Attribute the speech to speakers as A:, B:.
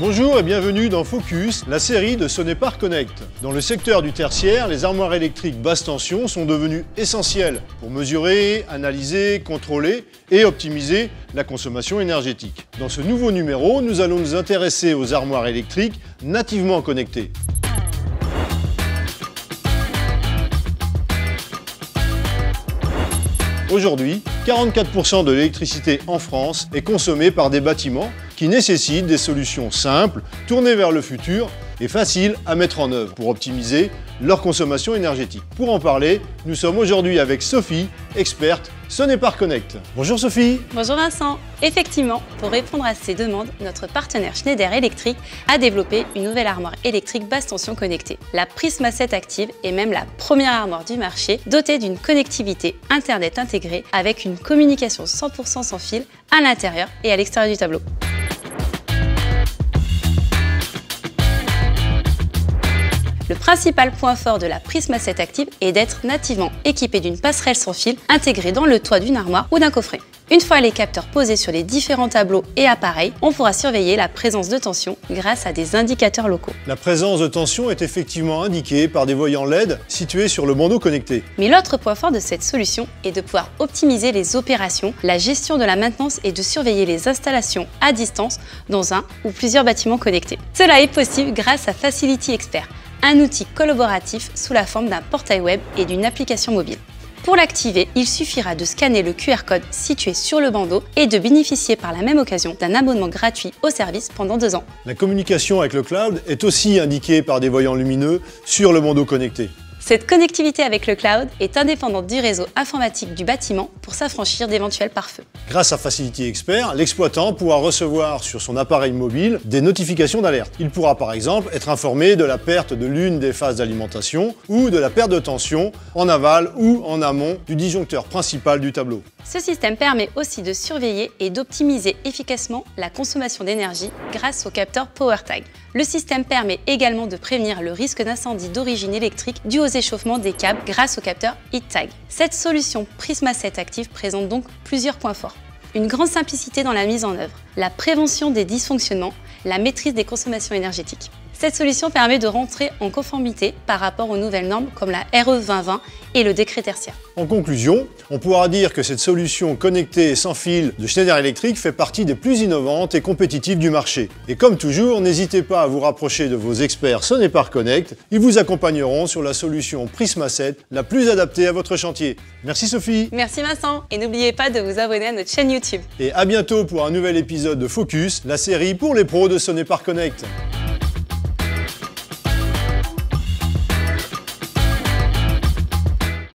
A: Bonjour et bienvenue dans Focus, la série de Sonepar Connect. Dans le secteur du tertiaire, les armoires électriques basse tension sont devenues essentielles pour mesurer, analyser, contrôler et optimiser la consommation énergétique. Dans ce nouveau numéro, nous allons nous intéresser aux armoires électriques nativement connectées. Aujourd'hui, 44% de l'électricité en France est consommée par des bâtiments qui nécessitent des solutions simples, tournées vers le futur et faciles à mettre en œuvre pour optimiser leur consommation énergétique. Pour en parler, nous sommes aujourd'hui avec Sophie, experte Sonepar Connect. Bonjour Sophie.
B: Bonjour Vincent. Effectivement, pour répondre à ces demandes, notre partenaire Schneider Electric a développé une nouvelle armoire électrique basse tension connectée. La Prisma 7 Active est même la première armoire du marché dotée d'une connectivité Internet intégrée avec une communication 100% sans fil à l'intérieur et à l'extérieur du tableau. Le principal point fort de la Prisma 7 Active est d'être nativement équipé d'une passerelle sans fil intégrée dans le toit d'une armoire ou d'un coffret. Une fois les capteurs posés sur les différents tableaux et appareils, on pourra surveiller la présence de tension grâce à des indicateurs locaux.
A: La présence de tension est effectivement indiquée par des voyants LED situés sur le bandeau connecté.
B: Mais l'autre point fort de cette solution est de pouvoir optimiser les opérations, la gestion de la maintenance et de surveiller les installations à distance dans un ou plusieurs bâtiments connectés. Cela est possible grâce à Facility Expert, un outil collaboratif sous la forme d'un portail web et d'une application mobile. Pour l'activer, il suffira de scanner le QR code situé sur le bandeau et de bénéficier par la même occasion d'un abonnement gratuit au service pendant 2 ans.
A: La communication avec le cloud est aussi indiquée par des voyants lumineux sur le bandeau connecté.
B: Cette connectivité avec le cloud est indépendante du réseau informatique du bâtiment pour s'affranchir d'éventuels pare-feux.
A: Grâce à Facility Expert, l'exploitant pourra recevoir sur son appareil mobile des notifications d'alerte. Il pourra par exemple être informé de la perte de l'une des phases d'alimentation ou de la perte de tension en aval ou en amont du disjoncteur principal du tableau.
B: Ce système permet aussi de surveiller et d'optimiser efficacement la consommation d'énergie grâce au capteur PowerTag. Le système permet également de prévenir le risque d'incendie d'origine électrique dû aux échauffements des câbles grâce au capteur HeatTag. Cette solution Prisma 7 Active présente donc plusieurs points forts. Une grande simplicité dans la mise en œuvre, la prévention des dysfonctionnements, la maîtrise des consommations énergétiques. Cette solution permet de rentrer en conformité par rapport aux nouvelles normes comme la RE 2020 et le décret tertiaire.
A: En conclusion, on pourra dire que cette solution connectée et sans fil de Schneider Electric fait partie des plus innovantes et compétitives du marché. Et comme toujours, n'hésitez pas à vous rapprocher de vos experts Sonepar Connect. Ils vous accompagneront sur la solution Prisma 7 la plus adaptée à votre chantier. Merci Sophie.
B: Merci Vincent et n'oubliez pas de vous abonner à notre chaîne YouTube.
A: Et à bientôt pour un nouvel épisode de Focus, la série pour les pros de Sonepar Connect.